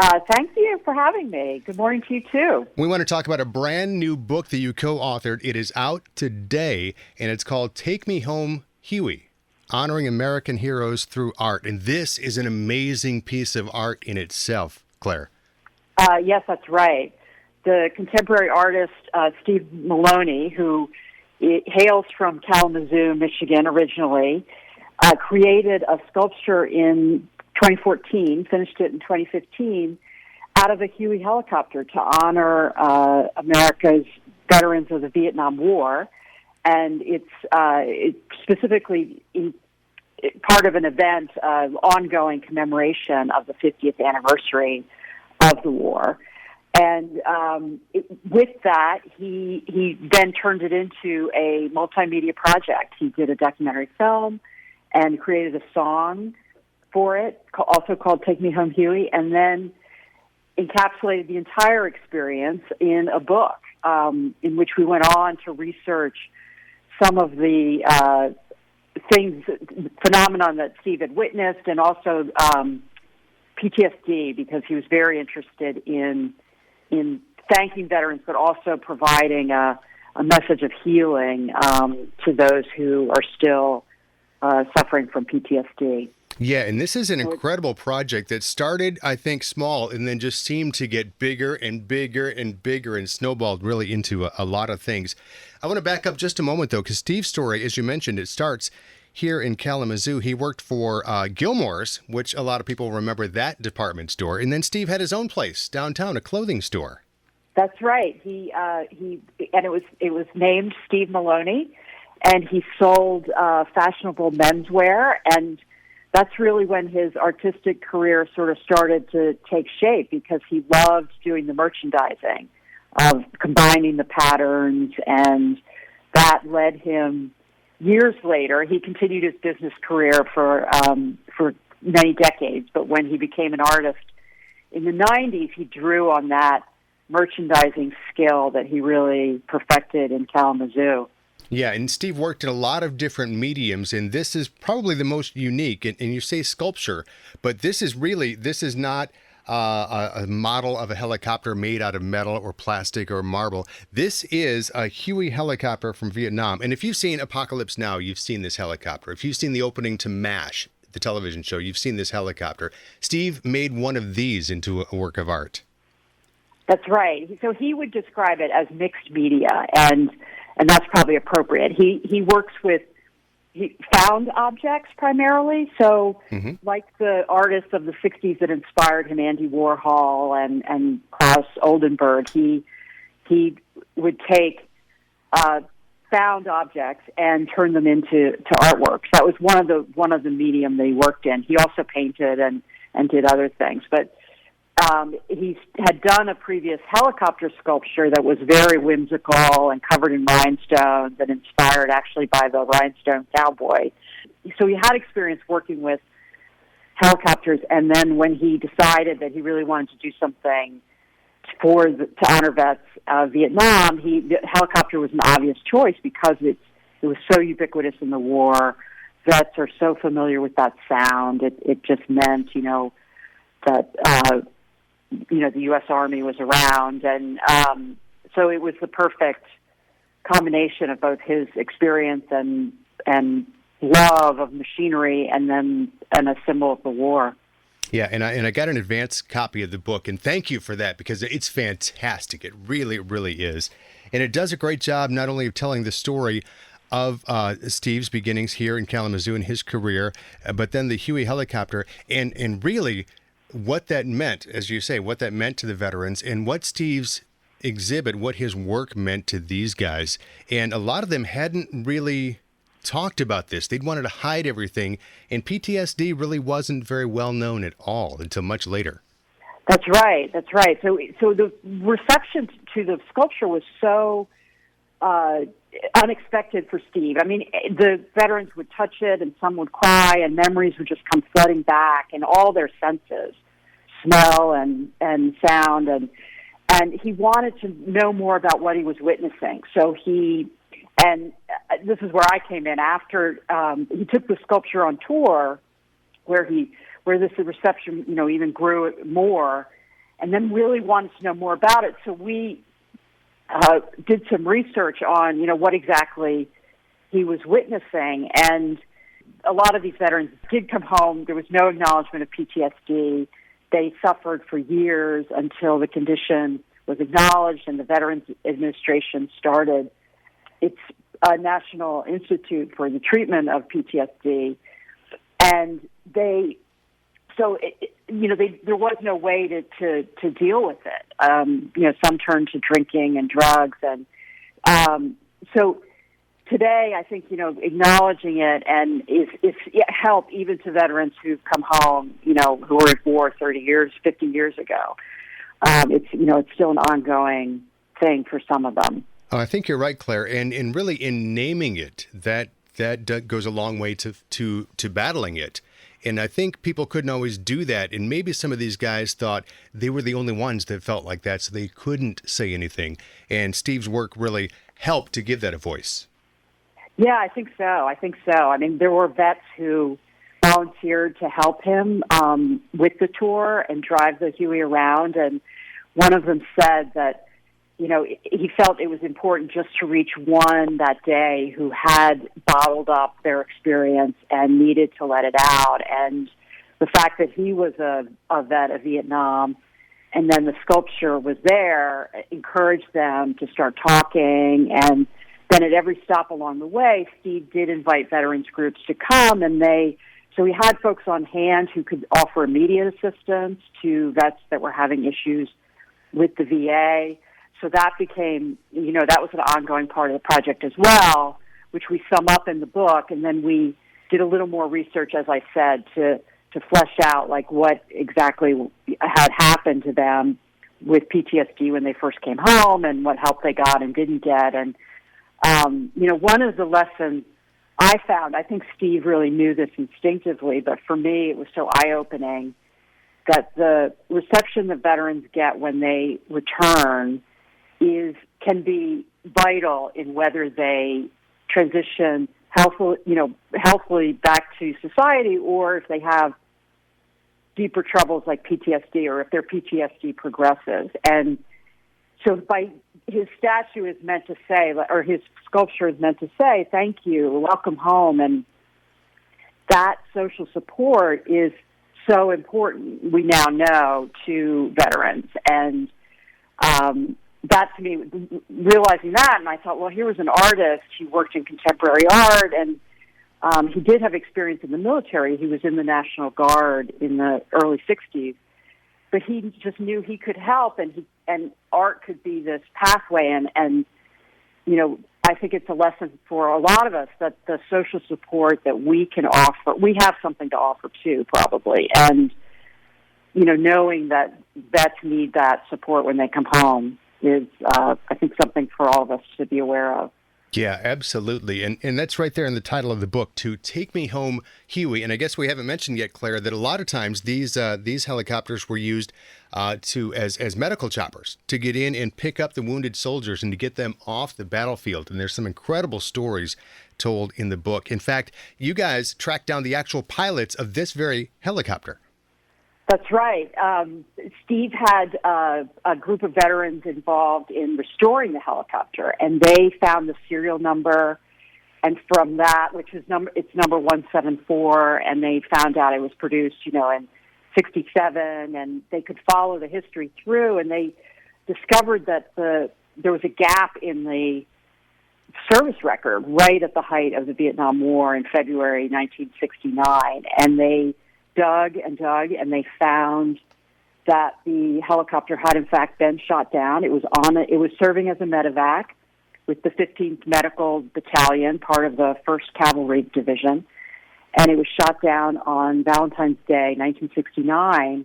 Thank you for having me. Good morning to you, too. We want to talk about a brand new book that you co-authored. It is out today, and it's called Take Me Home Huey, Honoring American Heroes Through Art. And this is an amazing piece of art in itself, Claire. Yes, that's right. The contemporary artist, Steve Maloney, who hails from Kalamazoo, Michigan originally, created a sculpture in 2014, finished it in 2015, out of a Huey helicopter to honor America's veterans of the Vietnam War. And it's specifically part of an event, ongoing commemoration of the 50th anniversary of the war. And with that, he then turned it into a multimedia project. He did a documentary film and created a song for it, also called Take Me Home Huey, and then encapsulated the entire experience in a book in which we went on to research some of the phenomenon that Steve had witnessed, and also PTSD, because he was very interested in thanking veterans, but also providing a message of healing to those who are still suffering from PTSD. Yeah, and this is an incredible project that started, I think, small and then just seemed to get bigger and bigger and bigger and snowballed really into a lot of things. I want to back up just a moment, though, because Steve's story, as you mentioned, it starts here in Kalamazoo. He worked for Gilmore's, which a lot of people remember that department store. And then Steve had his own place downtown, a clothing store. That's right. He and it was named Steve Maloney, and he sold fashionable menswear, and that's really when his artistic career sort of started to take shape, because he loved doing the merchandising of combining the patterns, and that led him years later. He continued his business career for many decades, but when he became an artist in the 90s, he drew on that merchandising skill that he really perfected in Kalamazoo. Yeah, and Steve worked in a lot of different mediums, and this is probably the most unique. And you say sculpture, but this is not a model of a helicopter made out of metal or plastic or marble. This is a Huey helicopter from Vietnam. And if you've seen Apocalypse Now, you've seen this helicopter. If you've seen the opening to MASH, the television show, you've seen this helicopter. Steve made one of these into a work of art. That's right. So he would describe it as mixed media, and that's probably appropriate. He works with found objects primarily, so like the artists of the 60s that inspired him, Andy Warhol and Klaus Oldenburg, he would take found objects and turn them into artworks. That was one of the medium that he worked in. He also painted and did other things, but he had done a previous helicopter sculpture that was very whimsical and covered in rhinestones and inspired actually by the rhinestone cowboy. So he had experience working with helicopters, and then when he decided that he really wanted to do something to honor vets of Vietnam, the helicopter was an obvious choice because it was so ubiquitous in the war. Vets are so familiar with that sound. It just meant, that the U.S. Army was around, and so it was the perfect combination of both his experience and love of machinery, and a symbol of the war. Yeah, and I got an advance copy of the book, and thank you for that, because it's fantastic. It really, really is, and it does a great job not only of telling the story of Steve's beginnings here in Kalamazoo in his career, but then the Huey helicopter, and really what that meant, as you say, what that meant to the veterans, and what Steve's exhibit, what his work meant to these guys. And a lot of them hadn't really talked about this. They'd wanted to hide everything, and PTSD really wasn't very well known at all until much later. That's right. So the reception to the sculpture was so unexpected for Steve. I mean, the veterans would touch it, and some would cry, and memories would just come flooding back, and all their senses, smell and sound, and he wanted to know more about what he was witnessing. So this is where I came in after he took the sculpture on tour, where this reception, even grew more, and then really wanted to know more about it. So we did some research on, what exactly he was witnessing. And a lot of these veterans did come home. There was no acknowledgement of PTSD. They suffered for years until the condition was acknowledged and the Veterans Administration started its National Institute for the Treatment of PTSD. And there was no way to deal with it. Some turned to drinking and drugs. And so today, I think, acknowledging it and is help even to veterans who've come home, who were at war 30 years, 50 years ago. It's still an ongoing thing for some of them. Oh, I think you're right, Claire. And really in naming it, that goes a long way to battling it. And I think people couldn't always do that. And maybe some of these guys thought they were the only ones that felt like that, so they couldn't say anything. And Steve's work really helped to give that a voice. Yeah, I think so. I mean, there were vets who volunteered to help him with the tour and drive the Huey around. And one of them said that, he felt it was important just to reach one that day who had bottled up their experience and needed to let it out. And the fact that he was a vet of Vietnam and then the sculpture was there encouraged them to start talking. And then at every stop along the way, Steve did invite veterans groups to come, and so we had folks on hand who could offer immediate assistance to vets that were having issues with the VA. So that became, that was an ongoing part of the project as well, which we sum up in the book. And then we did a little more research, as I said, to flesh out like what exactly had happened to them with PTSD when they first came home and what help they got and didn't get. And, one of the lessons I found, I think Steve really knew this instinctively, but for me it was so eye-opening, that the reception that veterans get when they return can be vital in whether they transition healthfully back to society, or if they have deeper troubles like PTSD, or if their PTSD progresses. And so his statue is meant to say, or his sculpture is meant to say, thank you, welcome home. And that social support is so important, we now know, to veterans. And that, to me, realizing that, and I thought, well, here was an artist. He worked in contemporary art, and he did have experience in the military. He was in the National Guard in the early 60s. But he just knew he could help, and art could be this pathway. And I think it's a lesson for a lot of us that the social support that we can offer, we have something to offer too, probably. And, knowing that vets need that support when they come home is, I think, something for all of us to be aware of. Yeah, absolutely. And that's right there in the title of the book, too, Take Me Home Huey. And I guess we haven't mentioned yet, Claire, that a lot of times these helicopters were used as medical choppers to get in and pick up the wounded soldiers and to get them off the battlefield. And there's some incredible stories told in the book. In fact, you guys tracked down the actual pilots of this very helicopter. That's right. Steve had a group of veterans involved in restoring the helicopter, and they found the serial number, and from that, which is it's number 174, and they found out it was produced, in 67, and they could follow the history through, and they discovered that there was a gap in the service record right at the height of the Vietnam War in February 1969, and they dug, and they found that the helicopter had in fact been shot down. It was serving as a medevac with the 15th Medical Battalion, part of the 1st Cavalry Division, and it was shot down on Valentine's Day, 1969,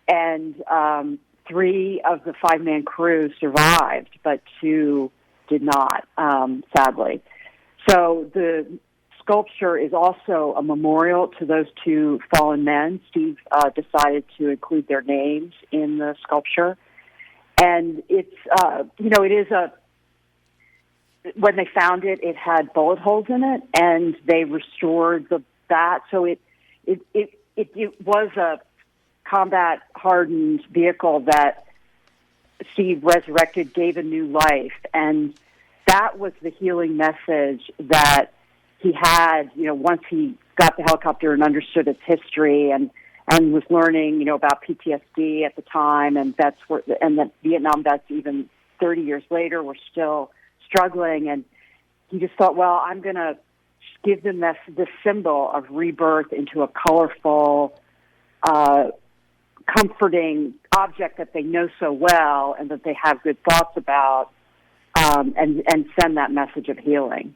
and 3 of the 5-man crew survived, but 2 did not, sadly. So the sculpture is also a memorial to those 2 fallen men. Steve decided to include their names in the sculpture. And it's, it is when they found it, it had bullet holes in it, and they restored that. So it was combat-hardened vehicle that Steve resurrected, gave a new life. And that was the healing message that he had, once he got the helicopter and understood its history and was learning, about PTSD at the time, and that Vietnam vets even 30 years later were still struggling. And he just thought, well, I'm going to give them this symbol of rebirth into a colorful, comforting object that they know so well and that they have good thoughts about, and send that message of healing.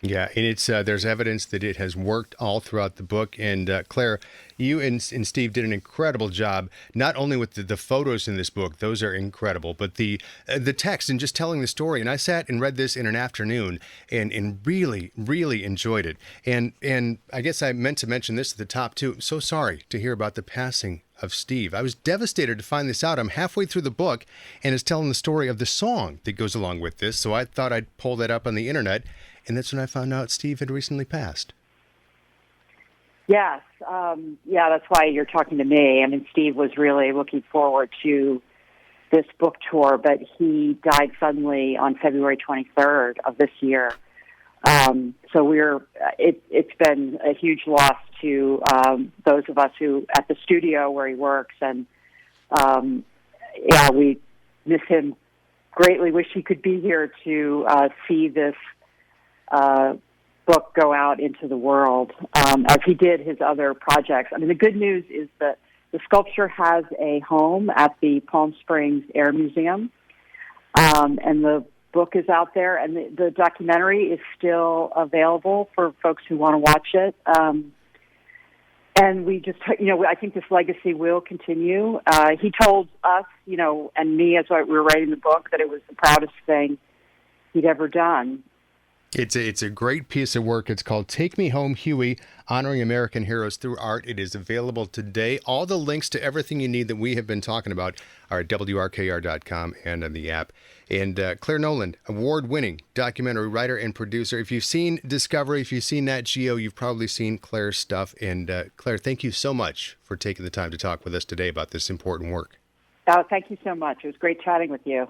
Yeah, and it's there's evidence that it has worked all throughout the book. And Claire, you and Steve did an incredible job, not only with the photos in this book, those are incredible, but the text and just telling the story. And I sat and read this in an afternoon and really, really enjoyed it. And I guess I meant to mention this at the top too. I'm so sorry to hear about the passing of Steve. I was devastated to find this out. I'm halfway through the book and it's telling the story of the song that goes along with this. So I thought I'd pull that up on the internet. And that's when I found out Steve had recently passed. Yes. That's why you're talking to me. I mean, Steve was really looking forward to this book tour, but he died suddenly on February 23rd of this year. So it's been a huge loss to those of us who at the studio where he works. And, we miss him greatly. Wish he could be here to see this book go out into the world, as he did his other projects. I mean, the good news is that the sculpture has a home at the Palm Springs Air Museum, and the book is out there, and the documentary is still available for folks who want to watch it. And we just, I think this legacy will continue. He told us, and me as we were writing the book, that it was the proudest thing he'd ever done. It's a great piece of work. It's called Take Me Home Huey, Honoring American Heroes Through Art. It is available today. All the links to everything you need that we have been talking about are at WRKR.com and on the app. And Clare Nolan, award-winning documentary writer and producer. If you've seen Discovery, if you've seen Nat Geo, you've probably seen Claire's stuff. And Clare, thank you so much for taking the time to talk with us today about this important work. Oh, thank you so much. It was great chatting with you.